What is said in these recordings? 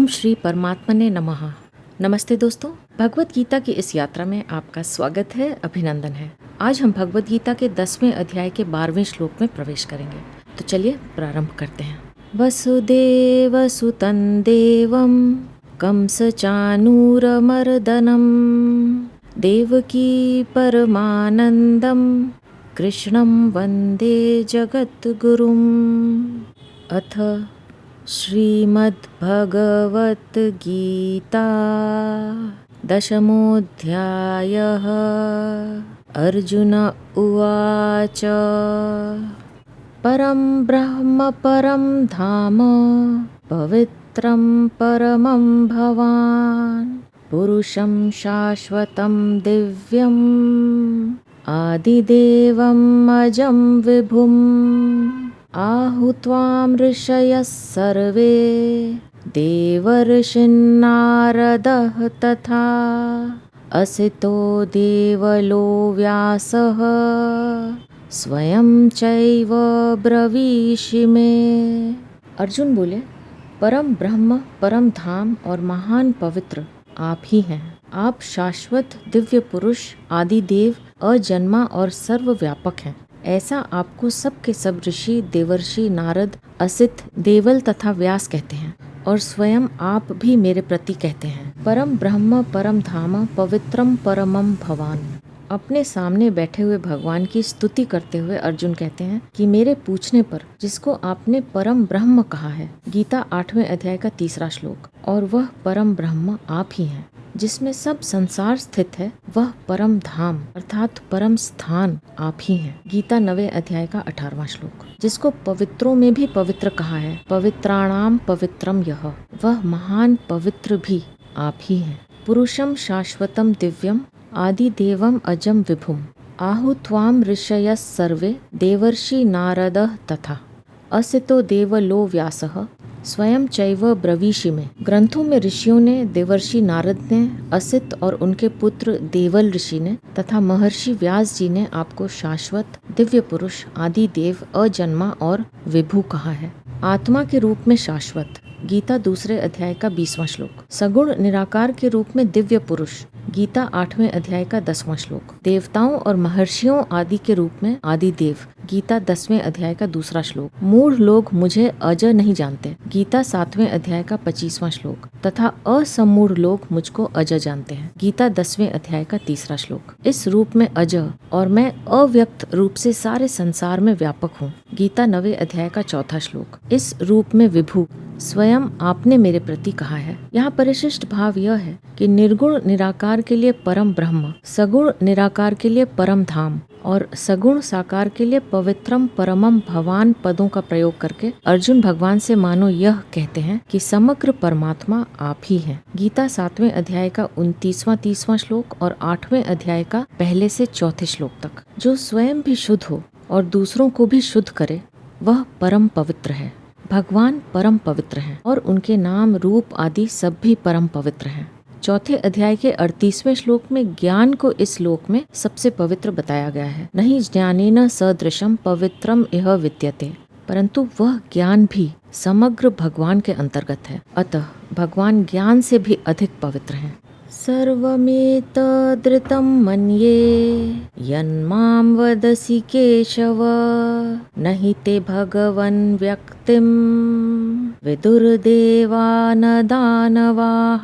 श्री परमात्मने नमः। नमस्ते दोस्तों, भगवत गीता की इस यात्रा में आपका स्वागत है, अभिनंदन है। आज हम भगवत गीता के 10वें अध्याय के 12वें श्लोक में प्रवेश करेंगे। तो चलिए प्रारंभ करते हैं। वसुदेवसुतं देवं कंसचानूरमर्दनं देवकी परमानन्दं कृष्णं वन्दे जगद्गुरुम्। अथ श्रीमद्भगवद्गीता दशमोऽध्यायः। अर्जुन उवाच परं ब्रह्म परं धाम पवित्रं परमं भवान् पुरुषं शाश्वतं दिव्यम् आदिदेवम् अजं विभुम् आहुत्वां ऋषयः सर्वे देवर्षिन्नारदः तथा असितो देवलो व्यासः स्वयं चैव ब्रवीषि मे। अर्जुन बोले, परम ब्रह्म, परम धाम और महान पवित्र आप ही हैं। आप शाश्वत दिव्य पुरुष, आदि देव, अजन्मा और सर्वव्यापक हैं। ऐसा आपको सब के सब ऋषि, देवर्षि, नारद, असित, देवल तथा व्यास कहते हैं और स्वयं आप भी मेरे प्रति कहते हैं। परम ब्रह्म परम धाम पवित्रम परमम भवान। अपने सामने बैठे हुए भगवान की स्तुति करते हुए अर्जुन कहते हैं कि मेरे पूछने पर जिसको आपने परम ब्रह्म कहा है, गीता 8वें अध्याय का 3रा श्लोक, और वह परम ब्रह्म आप ही हैं। जिसमें सब संसार स्थित है वह परम धाम अर्थात परम स्थान आप ही हैं। गीता 9वें अध्याय का 18वां श्लोक। जिसको पवित्रों में भी पवित्र कहा है, पवित्राणाम पवित्रम यह, वह महान पवित्र भी आप ही हैं। पुरुषम शाश्वतम दिव्यम आदि देवम अजम विभुम आहुत्वाम ऋषयः सर्वे देवर्षि नारदः तथा असितो देवलो व्यासः स्वयं चैव ब्रवीषि में। ग्रंथों में ऋषियों ने, देवर्षि नारद ने, असित और उनके पुत्र देवल ऋषि ने तथा महर्षि व्यास जी ने आपको शाश्वत, दिव्य पुरुष, आदि देव, अजन्मा और विभु कहा है। आत्मा के रूप में शाश्वत, गीता 2 अध्याय का 20वां श्लोक। सगुण निराकार के रूप में दिव्य पुरुष, गीता 8वें अध्याय का 10वां श्लोक। देवताओं और महर्षियों आदि के रूप में आदि देव, गीता 10वें अध्याय का 2रा श्लोक। मूढ़ लोग मुझे अज नहीं जानते, गीता 7वें अध्याय का 25वां श्लोक, तथा असमूढ़ लोग मुझको अज जानते हैं, गीता 10वें अध्याय का 3रा श्लोक। इस रूप में अज और मैं अव्यक्त रूप से सारे संसार में व्यापक हूँ, गीता 9वें अध्याय का 4था श्लोक। इस रूप में विभु स्वयं आपने मेरे प्रति कहा है। यहाँ परिशिष्ट भाव यह है कि निर्गुण निराकार के लिए परम ब्रह्म, सगुण निराकार के लिए परम धाम और सगुण साकार के लिए पवित्रम परमम भवान पदों का प्रयोग करके अर्जुन भगवान से मानो यह कहते हैं कि समग्र परमात्मा आप ही हैं। गीता 7वें अध्याय का 29वां 30वां श्लोक और 8वें अध्याय का 1 से 4 श्लोक तक। जो स्वयं भी शुद्ध हो और दूसरों को भी शुद्ध करे वह परम पवित्र है। भगवान परम पवित्र हैं और उनके नाम, रूप आदि सब भी परम पवित्र हैं। 4 अध्याय के 38वें श्लोक में ज्ञान को इस लोक में सबसे पवित्र बताया गया है। नहीं ज्ञानेन सदृशम पवित्रम इह विद्यते, परंतु वह ज्ञान भी समग्र भगवान के अंतर्गत है। अतः भगवान ज्ञान से भी अधिक पवित्र हैं। सर्वमेतदृतं मन्ये यन्मां वदसि केशव नहि ते भगवन् व्यक्तिं विदुर्देवा न दानवाः।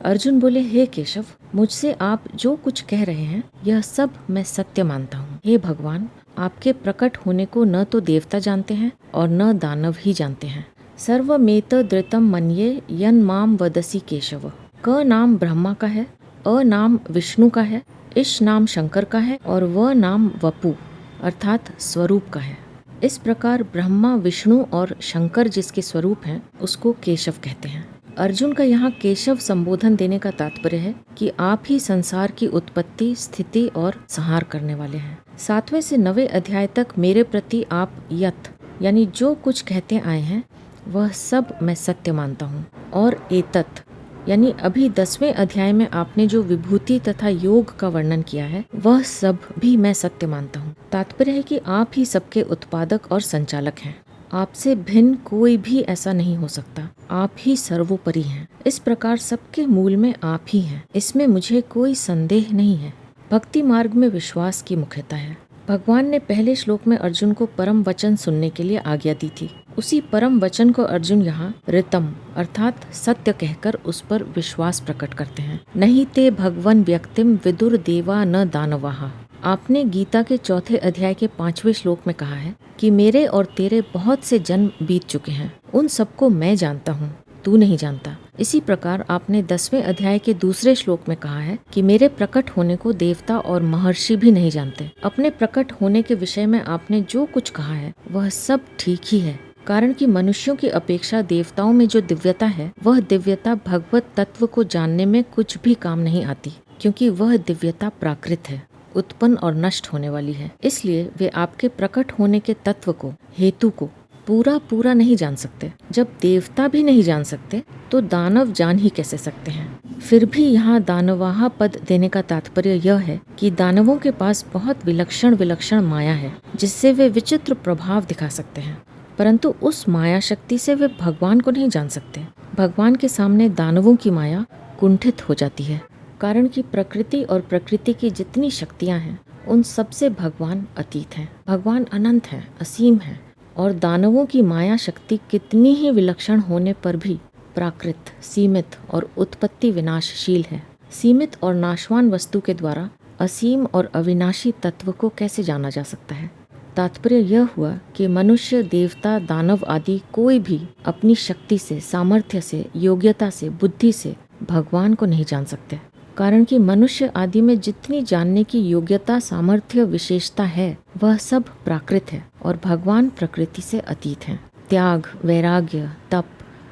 अर्जुन बोले, हे केशव, मुझसे आप जो कुछ कह रहे हैं यह सब मैं सत्य मानता हूँ। हे भगवान, आपके प्रकट होने को न तो देवता जानते हैं और न दानव ही जानते हैं। सर्वमेतदृतं मन्ये यन्मां वदसि केशव। क नाम ब्रह्मा का है, अ नाम विष्णु का है, इश नाम शंकर का है और व नाम वपु अर्थात स्वरूप का है। इस प्रकार ब्रह्मा, विष्णु और शंकर जिसके स्वरूप हैं उसको केशव कहते हैं। अर्जुन का यहाँ केशव संबोधन देने का तात्पर्य है कि आप ही संसार की उत्पत्ति, स्थिति और संहार करने वाले हैं। 7वें से 9वें अध्याय तक मेरे प्रति आप यत यानी जो कुछ कहते आए हैं वह सब मैं सत्य मानता हूँ, और एतत् यानी अभी 10वें अध्याय में आपने जो विभूति तथा योग का वर्णन किया है वह सब भी मैं सत्य मानता हूँ। तात्पर्य है कि आप ही सबके उत्पादक और संचालक हैं। आपसे भिन्न कोई भी ऐसा नहीं हो सकता। आप ही सर्वोपरि हैं। इस प्रकार सबके मूल में आप ही हैं, इसमें मुझे कोई संदेह नहीं है। भक्ति मार्ग में विश्वास की मुख्यता है। भगवान ने पहले श्लोक में अर्जुन को परम वचन सुनने के लिए आज्ञा दी थी। उसी परम वचन को अर्जुन यहाँ ऋतम अर्थात सत्य कहकर उस पर विश्वास प्रकट करते हैं। नहीं ते भगवन व्यक्तिम विदुर देवा न दानवाहा। आपने गीता के चौथे अध्याय के 5वें श्लोक में कहा है कि मेरे और तेरे बहुत से जन्म बीत चुके हैं, उन सबको मैं जानता हूँ, तू नहीं जानता। इसी प्रकार आपने 10वें अध्याय के दूसरे श्लोक में कहा है कि मेरे प्रकट होने को देवता और महर्षि भी नहीं जानते। अपने प्रकट होने के विषय में आपने जो कुछ कहा है वह सब ठीक ही है, कारण कि मनुष्यों की अपेक्षा देवताओं में जो दिव्यता है वह दिव्यता भगवत तत्व को जानने में कुछ भी काम नहीं आती, क्योंकि वह दिव्यता प्राकृत है, उत्पन्न और नष्ट होने वाली है। इसलिए वे आपके प्रकट होने के तत्व को, हेतु को पूरा नहीं जान सकते। जब देवता भी नहीं जान सकते तो दानव जान ही कैसे सकते हैं। फिर भी यहाँ दानवाहा पद देने का तात्पर्य यह है कि दानवों के पास बहुत विलक्षण माया है, जिससे वे विचित्र प्रभाव दिखा सकते हैं, परंतु उस माया शक्ति से वे भगवान को नहीं जान सकते। भगवान के सामने दानवों की माया कुंठित हो जाती है, कारण कि प्रकृति और प्रकृति की जितनी शक्तियाँ हैं उन सबसे भगवान अतीत हैं। भगवान अनंत हैं, असीम हैं, और दानवों की माया शक्ति कितनी ही विलक्षण होने पर भी प्राकृत, सीमित और उत्पत्ति विनाशशील है। सीमित और नाशवान वस्तु के द्वारा असीम और अविनाशी तत्व को कैसे जाना जा सकता है। तात्पर्य यह हुआ कि मनुष्य, देवता, दानव आदि कोई भी अपनी शक्ति से, सामर्थ्य से, योग्यता से, बुद्धि से भगवान को नहीं जान सकते, कारण कि मनुष्य आदि में जितनी जानने की योग्यता, सामर्थ्य, विशेषता है वह सब प्राकृत है और भगवान प्रकृति से अतीत हैं। त्याग, वैराग्य, तप,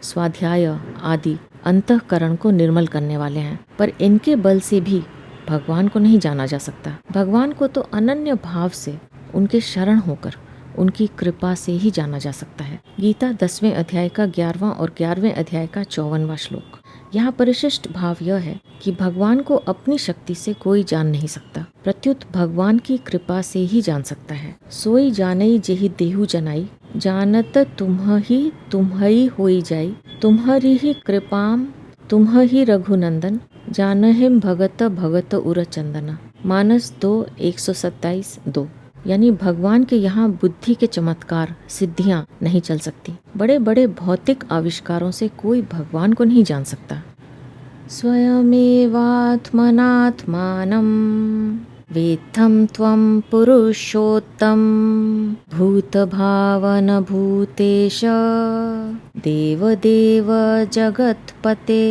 स्वाध्याय आदि अंतःकरण को निर्मल करने वाले हैं, पर इनके बल से भी भगवान को नहीं जाना जा सकता। भगवान को तो अनन्य भाव से, उनके शरण होकर, उनकी कृपा से ही जाना जा सकता है। गीता 10वें अध्याय का 11वां और 11वें अध्याय का 54वां श्लोक। यहाँ परिशिष्ट भाव यह है कि भगवान को अपनी शक्ति से कोई जान नहीं सकता, प्रत्युत भगवान की कृपा से ही जान सकता है। सोई जानई जेहि देहु जनाई, जानत तुम्हई होई जाई, तुम्हरी ही कृपाम तुम्हि रघुनंदन, जानहिम भगत भगत उर चंदना। मानस 2:127-2। यानी भगवान के यहाँ बुद्धि के चमत्कार, सिद्धियां नहीं चल सकती। बड़े बड़े भौतिक आविष्कारों से कोई भगवान को नहीं जान सकता। स्वयमेवात्मनात्मानं वेत्थं त्वं पुरुषोत्तम, भूतभावन भूतेश देवदेव जगतपते।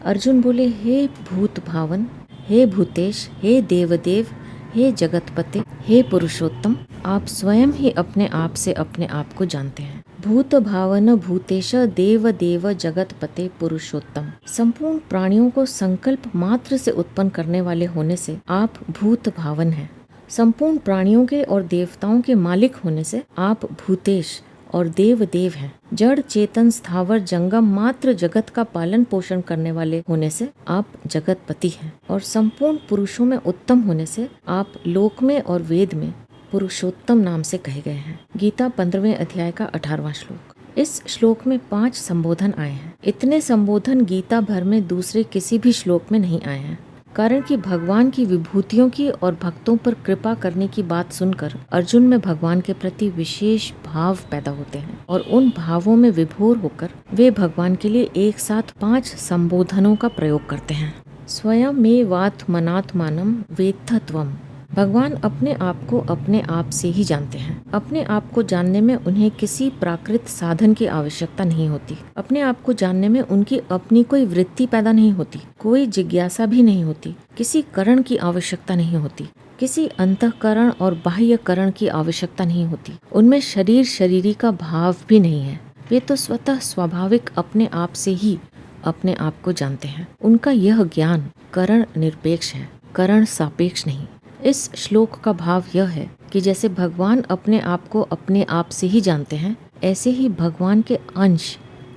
अर्जुन बोले, हे भूत भावन, हे भूतेश, हे देवदेव, हे जगतपते, हे पुरुषोत्तम, आप स्वयं ही अपने आप से अपने आप को जानते हैं। भूत भावन भूतेश देव देव जगतपते पुरुषोत्तम। संपूर्ण प्राणियों को संकल्प मात्र से उत्पन्न करने वाले होने से आप भूत भावन हैं। संपूर्ण प्राणियों के और देवताओं के मालिक होने से आप भूतेश और देव देव हैं। जड़ चेतन स्थावर जंगम मात्र जगत का पालन पोषण करने वाले होने से आप जगतपति हैं, और संपूर्ण पुरुषों में उत्तम होने से आप लोक में और वेद में पुरुषोत्तम नाम से कहे गए हैं। गीता 15वें अध्याय का 18वां श्लोक। इस श्लोक में 5 संबोधन आए हैं। इतने संबोधन गीता भर में दूसरे किसी भी श्लोक में नहीं आए हैं, कारण कि भगवान की विभूतियों की और भक्तों पर कृपा करने की बात सुनकर अर्जुन में भगवान के प्रति विशेष भाव पैदा होते हैं, और उन भावों में विभोर होकर वे भगवान के लिए एक साथ 5 संबोधनों का प्रयोग करते हैं। स्वयं में वात्मनात्मानम वेत्थ त्वम। भगवान अपने आप को अपने आप से ही जानते हैं। अपने आप को जानने में उन्हें किसी प्राकृत साधन की आवश्यकता नहीं होती। अपने आप को जानने में उनकी अपनी कोई वृत्ति पैदा नहीं होती, कोई जिज्ञासा भी नहीं होती, किसी करण की आवश्यकता नहीं होती, किसी अंतःकरण और बाह्यकरण की आवश्यकता नहीं होती। उनमें शरीर शरीरी का भाव भी नहीं है। वे तो स्वतः स्वाभाविक अपने आप से ही अपने आप को जानते हैं। उनका यह ज्ञान करण निरपेक्ष है, करण सापेक्ष नहीं। इस श्लोक का भाव यह है कि जैसे भगवान अपने आप को अपने आप से ही जानते हैं, ऐसे ही भगवान के अंश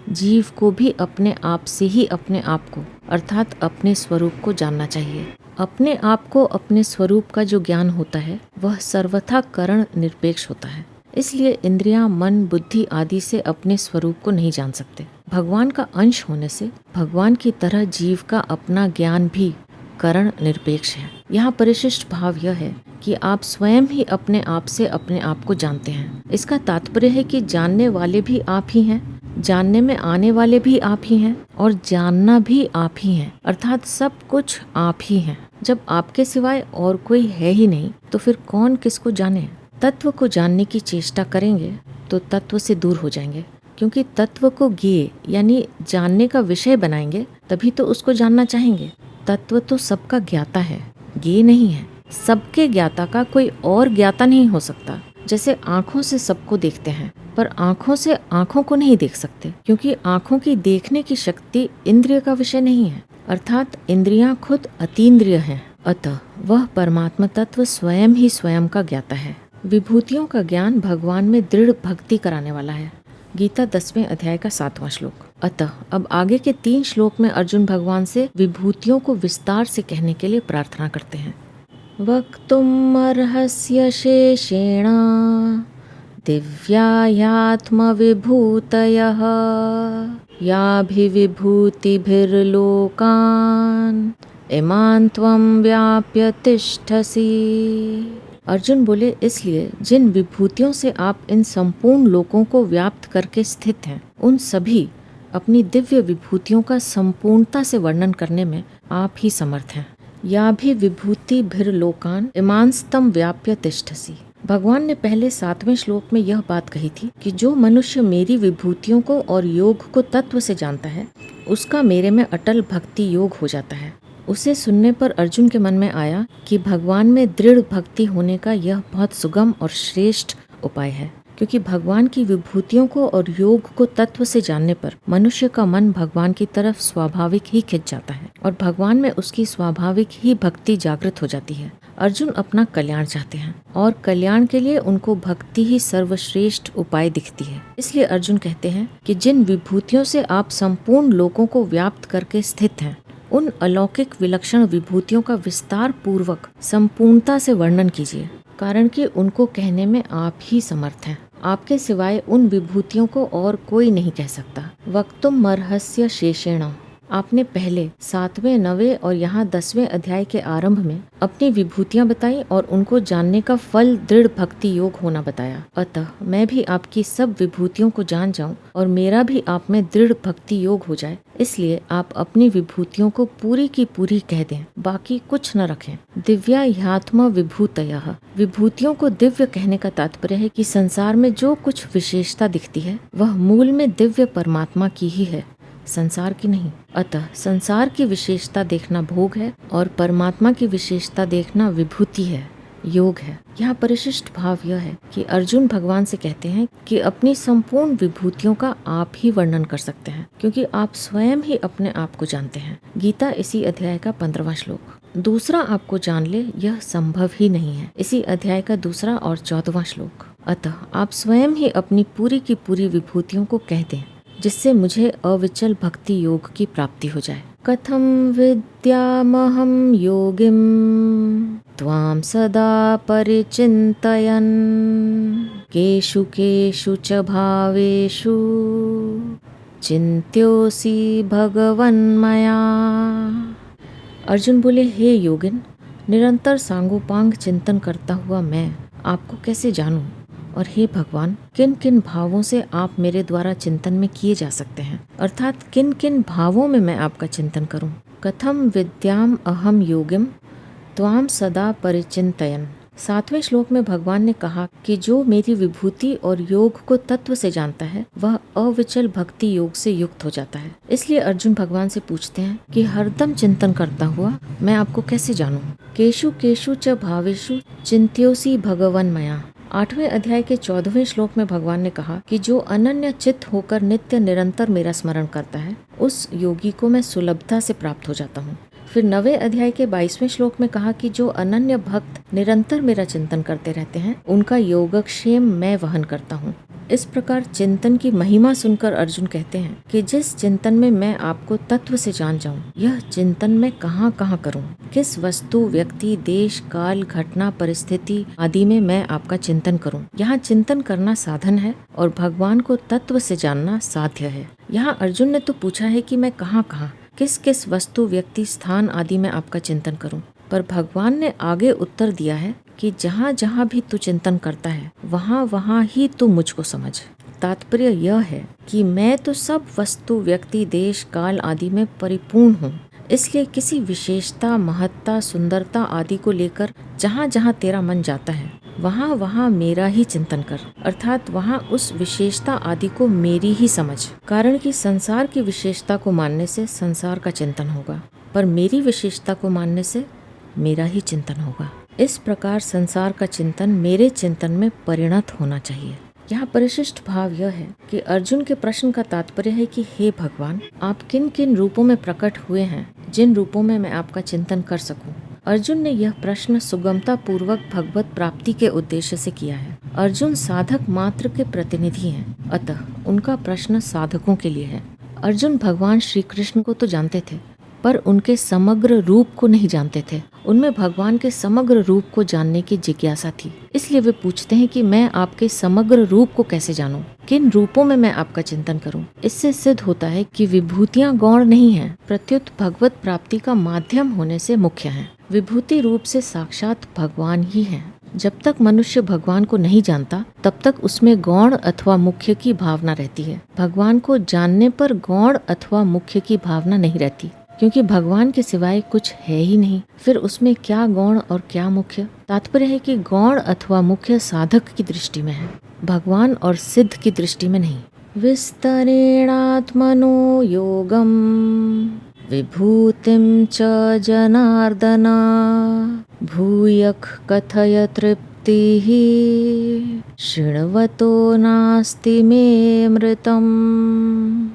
जीव को भी अपने आप से ही अपने आप को अर्थात अपने स्वरूप को जानना चाहिए। अपने आप को अपने स्वरूप का जो ज्ञान होता है वह सर्वथा करण निरपेक्ष होता है। इसलिए इंद्रियां, मन, बुद्धि आदि से अपने स्वरूप को नहीं जान सकते। भगवान का अंश होने से भगवान की तरह जीव का अपना ज्ञान भी करण निरपेक्ष है। यहाँ परिशिष्ट भाव यह है कि आप स्वयं ही अपने आप से अपने आप को जानते हैं। इसका तात्पर्य है कि जानने वाले भी आप ही हैं, जानने में आने वाले भी आप ही हैं और जानना भी आप ही हैं, अर्थात सब कुछ आप ही हैं। जब आपके सिवाय और कोई है ही नहीं तो फिर कौन किसको जाने। तत्व को जानने की चेष्टा करेंगे तो तत्व से दूर हो जाएंगे, क्योंकि तत्व को ज्ञेय यानी जानने का विषय बनाएंगे तभी तो उसको जानना चाहेंगे। तत्व तो सबका ज्ञाता है, ज्ञेय नहीं है। सबके ज्ञाता का कोई और ज्ञाता नहीं हो सकता। जैसे आँखों से सबको देखते हैं पर आँखों से आँखों को नहीं देख सकते, क्योंकि आँखों की देखने की शक्ति इंद्रिय का विषय नहीं है, अर्थात इंद्रियां खुद अतीन्द्रिय हैं। अतः वह परमात्मा तत्व स्वयं ही स्वयं का ज्ञाता है। विभूतियों का ज्ञान भगवान में दृढ़ भक्ति कराने वाला है। गीता 10वें अध्याय का 7वां श्लोक। अतः अब आगे के 3 श्लोक में अर्जुन भगवान से विभूतियों को विस्तार से कहने के लिए प्रार्थना करते हैं। वक्तुम् अर्हस्य शेषेण दिव्यायात्मविभूतयः याभिविभूतिभिर्लोकान् इमान् त्वं व्याप्य तिष्ठसि। अर्जुन बोले, इसलिए जिन विभूतियों से आप इन संपूर्ण लोकों को व्याप्त करके स्थित हैं, उन सभी अपनी दिव्य विभूतियों का संपूर्णता से वर्णन करने में आप ही समर्थ हैं। या भी विभूति भिर लोकान इमांस्तम व्याप्य तिष्ठसि। भगवान ने पहले 7वें श्लोक में यह बात कही थी कि जो मनुष्य मेरी विभूतियों को और योग को तत्व से जानता है, उसका मेरे में अटल भक्ति योग हो जाता है। उसे सुनने पर अर्जुन के मन में आया कि भगवान में दृढ़ भक्ति होने का यह बहुत सुगम और श्रेष्ठ उपाय है, क्योंकि भगवान की विभूतियों को और योग को तत्व से जानने पर मनुष्य का मन भगवान की तरफ स्वाभाविक ही खिंच जाता है और भगवान में उसकी स्वाभाविक ही भक्ति जागृत हो जाती है। अर्जुन अपना कल्याण चाहते हैं और कल्याण के लिए उनको भक्ति ही सर्वश्रेष्ठ उपाय दिखती है। इसलिए अर्जुन कहते हैं कि जिन विभूतियों से आप संपूर्ण लोकों को व्याप्त करके स्थित हैं, उन अलौकिक विलक्षण विभूतियों का विस्तार पूर्वक संपूर्णता से वर्णन कीजिए, कारण कि उनको कहने में आप ही समर्थ हैं। आपके सिवाय उन विभूतियों को और कोई नहीं कह सकता। वक्तुम् अर्हस्य शेषेण, आपने पहले 7वें, 9वें और यहाँ 10वें अध्याय के आरंभ में अपनी विभूतियाँ बताई और उनको जानने का फल दृढ़ भक्ति योग होना बताया। अतः मैं भी आपकी सब विभूतियों को जान जाऊं और मेरा भी आप में दृढ़ भक्ति योग हो जाए, इसलिए आप अपनी विभूतियों को पूरी की पूरी कह दें, बाकी कुछ न रखें। दिव्या ह्यात्म विभूतयः, विभूतियों को दिव्य कहने का तात्पर्य है कि संसार में जो कुछ विशेषता दिखती है वह मूल में दिव्य परमात्मा की ही है, संसार की नहीं। अतः संसार की विशेषता देखना भोग है और परमात्मा की विशेषता देखना विभूति है, योग है। यहाँ परिशिष्ट भाव यह है कि अर्जुन भगवान से कहते हैं कि अपनी संपूर्ण विभूतियों का आप ही वर्णन कर सकते हैं, क्योंकि आप स्वयं ही अपने आप को जानते हैं। गीता इसी अध्याय का 15वां श्लोक। दूसरा आपको जान ले यह संभव ही नहीं है, इसी अध्याय का 2 और 14वां श्लोक। अतः आप स्वयं ही अपनी पूरी की पूरी विभूतियों को कह दें, जिससे मुझे अविचल भक्ति योग की प्राप्ति हो जाए। कथम विद्यामहं योगिं त्वां सदा परिचिन्तयन् केषु केषु च भावेषु चिन्त्योऽसि भगवन्मया। अर्जुन बोले, हे योगिन, निरंतर सांगोपांग चिंतन करता हुआ मैं आपको कैसे जानूं, और हे भगवान, किन किन भावों से आप मेरे द्वारा चिंतन में किए जा सकते हैं, अर्थात किन किन भावों में मैं आपका चिंतन करूं। कथम विद्याम अहम योगिम त्वाम सदा परिचिन्तयन्। 7वें श्लोक में भगवान ने कहा कि जो मेरी विभूति और योग को तत्व से जानता है वह अविचल भक्ति योग से युक्त हो जाता है। इसलिए अर्जुन भगवान से पूछते हैं कि हरदम चिंतन करता हुआ मैं आपको कैसे जानूं। केषु केषु च भावेषु चिन्त्योऽसि भगवन् मया। 8वें अध्याय के 14वें श्लोक में भगवान ने कहा कि जो अनन्य चित्त होकर नित्य निरंतर मेरा स्मरण करता है उस योगी को मैं सुलभता से प्राप्त हो जाता हूँ। फिर 9वें अध्याय के 22वें श्लोक में कहा कि जो अनन्य भक्त निरंतर मेरा चिंतन करते रहते हैं उनका योगक्षेम मैं वहन करता हूँ। इस प्रकार चिंतन की महिमा सुनकर अर्जुन कहते हैं कि जिस चिंतन में मैं आपको तत्व से जान जाऊं, यह चिंतन मैं कहाँ कहाँ करूं, किस वस्तु, व्यक्ति, देश, काल, घटना, परिस्थिति आदि में मैं आपका चिंतन करूं। यहाँ चिंतन करना साधन है और भगवान को तत्व से जानना साध्य है। यहाँ अर्जुन ने तो पूछा है कि मैं कहाँ कहाँ, किस किस वस्तु, व्यक्ति, स्थान आदि में आपका चिंतन करूं, पर भगवान ने आगे उत्तर दिया है कि जहाँ जहाँ भी तू चिंतन करता है वहाँ वहाँ ही तू मुझको समझ। तात्पर्य यह है कि मैं तो सब वस्तु, व्यक्ति, देश, काल आदि में परिपूर्ण हूँ, इसलिए किसी विशेषता, महत्ता, सुंदरता आदि को लेकर जहाँ जहाँ तेरा मन जाता है वहाँ वहाँ मेरा ही चिंतन कर, अर्थात वहाँ उस विशेषता आदि को मेरी ही समझ। कारण कि संसार की विशेषता को मानने से संसार का चिंतन होगा, पर मेरी विशेषता को मानने से मेरा ही चिंतन होगा। इस प्रकार संसार का चिंतन मेरे चिंतन में परिणत होना चाहिए। यहाँ परिशिष्ट भाव यह है कि अर्जुन के प्रश्न का तात्पर्य है कि हे भगवान, आप किन किन रूपों में प्रकट हुए हैं जिन रूपों में मैं आपका चिंतन कर सकूं। अर्जुन ने यह प्रश्न सुगमता पूर्वक भगवत प्राप्ति के उद्देश्य से किया है। अर्जुन साधक मात्र के प्रतिनिधि हैं, अतः उनका प्रश्न साधकों के लिए है। अर्जुन भगवान श्री कृष्ण को तो जानते थे, पर उनके समग्र रूप को नहीं जानते थे। उनमें भगवान के समग्र रूप को जानने की जिज्ञासा थी, इसलिए वे पूछते हैं कि मैं आपके समग्र रूप को कैसे जानूं, किन रूपों में मैं आपका चिंतन करूं। इससे सिद्ध होता है कि विभूतियां गौण नहीं हैं, प्रत्युत भगवत प्राप्ति का माध्यम होने से मुख्य हैं। विभूति रूप से साक्षात भगवान ही हैं। जब तक मनुष्य भगवान को नहीं जानता तब तक उसमें गौण अथवा मुख्य की भावना रहती है। भगवान को जानने पर गौण अथवा मुख्य की भावना नहीं रहती, क्योंकि भगवान के सिवाय कुछ है ही नहीं। फिर उसमें क्या गौण और क्या मुख्य? तात्पर्य है कि गौण अथवा मुख्य साधक की दृष्टि में है, भगवान और सिद्ध की दृष्टि में नहीं। विस्तरेणात्मनो योगम विभूतिम च जनार्दन भूयः कथय तृप्तिः शृण्वतो नास्ति मे मृतम्।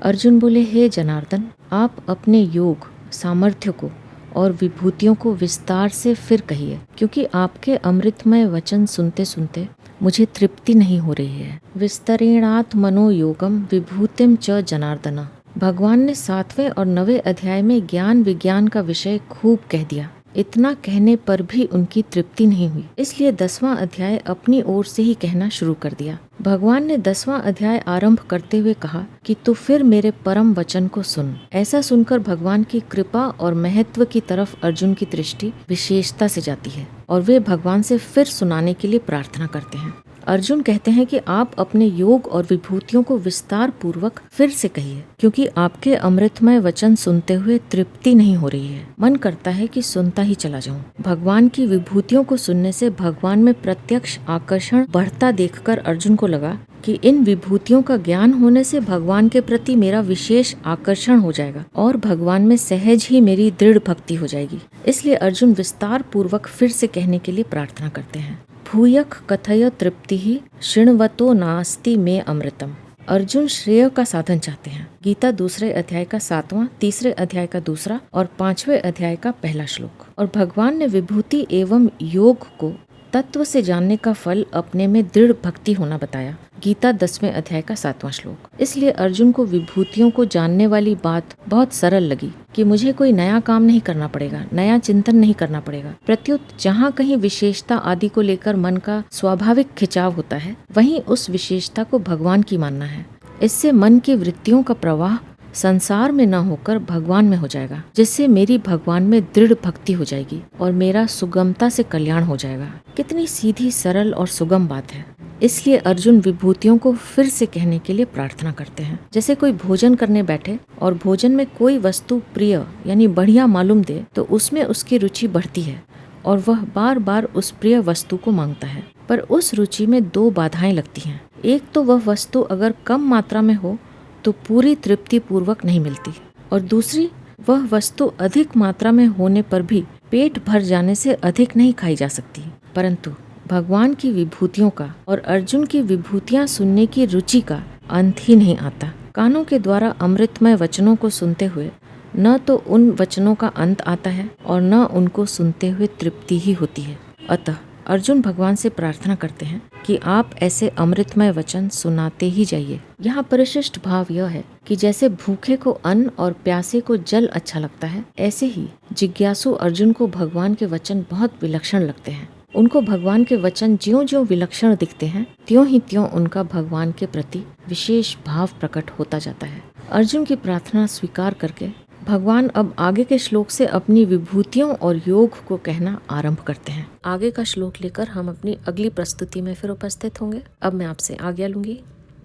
अर्जुन बोले, हे जनार्दन, आप अपने योग, सामर्थ्य को और विभूतियों को विस्तार से फिर कहिए, क्योंकि आपके अमृतमय वचन सुनते सुनते मुझे तृप्ति नहीं हो रही है। विस्तरेणात्मनो योगम विभूतिम च जनार्दन। भगवान ने 7वें और 9वें अध्याय में ज्ञान विज्ञान का विषय खूब कह दिया। इतना कहने पर भी उनकी तृप्ति नहीं हुई, इसलिए 10वां अध्याय अपनी ओर से ही कहना शुरू कर दिया। भगवान ने 10वां अध्याय आरंभ करते हुए कहा कि तू फिर मेरे परम वचन को सुन। ऐसा सुनकर भगवान की कृपा और महत्व की तरफ अर्जुन की दृष्टि विशेषता से जाती है और वे भगवान से फिर सुनाने के लिए प्रार्थना करते हैं। अर्जुन कहते हैं कि आप अपने योग और विभूतियों को विस्तार पूर्वक फिर से कहिए, क्योंकि आपके अमृतमय वचन सुनते हुए तृप्ति नहीं हो रही है। मन करता है कि सुनता ही चला जाऊं। भगवान की विभूतियों को सुनने से भगवान में प्रत्यक्ष आकर्षण बढ़ता देखकर अर्जुन को लगा कि इन विभूतियों का ज्ञान होने से भगवान के प्रति मेरा विशेष आकर्षण हो जाएगा और भगवान में सहज ही मेरी दृढ़ भक्ति हो जाएगी। इसलिए अर्जुन विस्तार पूर्वक फिर से कहने के लिए प्रार्थना करते हैं। भूयः कथय तृप्तिः शृण्वतो नास्ति मे अमृतम। अर्जुन श्रेय का साधन चाहते हैं। गीता 2 अध्याय का 7वां, 3 अध्याय का 2 और 5वें अध्याय का 1 श्लोक। और भगवान ने विभूति एवं योग को तत्व से जानने का फल अपने में दृढ़ भक्ति होना बताया। गीता 10वें अध्याय का 7वां श्लोक। इसलिए अर्जुन को विभूतियों को जानने वाली बात बहुत सरल लगी कि मुझे कोई नया काम नहीं करना पड़ेगा, नया चिंतन नहीं करना पड़ेगा। प्रत्युत जहाँ कहीं विशेषता आदि को लेकर मन का स्वाभाविक खिंचाव होता है, वहीं उस विशेषता को भगवान की मानना है। इससे मन की वृत्तियों का प्रवाह संसार में न होकर भगवान में हो जाएगा, जिससे मेरी भगवान में दृढ़ भक्ति हो जाएगी और मेरा सुगमता से कल्याण हो जाएगा। कितनी सीधी, सरल और सुगम बात है। इसलिए अर्जुन विभूतियों को फिर से कहने के लिए प्रार्थना करते हैं। जैसे कोई भोजन करने बैठे और भोजन में कोई वस्तु प्रिय यानी बढ़िया मालूम दे तो उसमें उसकी रुचि बढ़ती है और वह बार बार उस प्रिय वस्तु को मांगता है। पर उस रुचि में 2 बाधाएं लगती हैं। एक तो वह वस्तु अगर कम मात्रा में हो तो पूरी तृप्ति पूर्वक नहीं मिलती, और दूसरी, वह वस्तु अधिक मात्रा में होने पर भी पेट भर जाने से अधिक नहीं खाई जा सकती। परंतु भगवान की विभूतियों का और अर्जुन की विभूतियां सुनने की रुचि का अंत ही नहीं आता। कानों के द्वारा अमृतमय वचनों को सुनते हुए न तो उन वचनों का अंत आता है और न उनको सुनते हुए तृप्ति ही होती है। अतः अर्जुन भगवान से प्रार्थना करते हैं कि आप ऐसे अमृतमय वचन सुनाते ही जाइए। यहाँ परिशिष्ट भाव यह है कि जैसे भूखे को अन्न और प्यासे को जल अच्छा लगता है, ऐसे ही जिज्ञासु अर्जुन को भगवान के वचन बहुत विलक्षण लगते हैं। उनको भगवान के वचन ज्यों-ज्यों विलक्षण दिखते हैं, त्यों ही त्यों उनका भगवान के प्रति विशेष भाव प्रकट होता जाता है। अर्जुन की प्रार्थना स्वीकार करके भगवान अब आगे के श्लोक से अपनी विभूतियों और योग को कहना आरंभ करते हैं। आगे का श्लोक लेकर हम अपनी अगली प्रस्तुति में फिर उपस्थित होंगे। अब मैं आपसे आज्ञा लूंगी।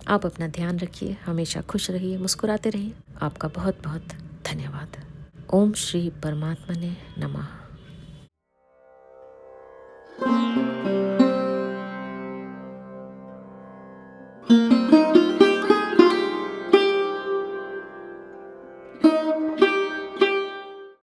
आप अपना ध्यान रखिए, हमेशा खुश रहिए, मुस्कुराते रहिए। आपका बहुत बहुत धन्यवाद। ओम श्री परमात्मने नमः।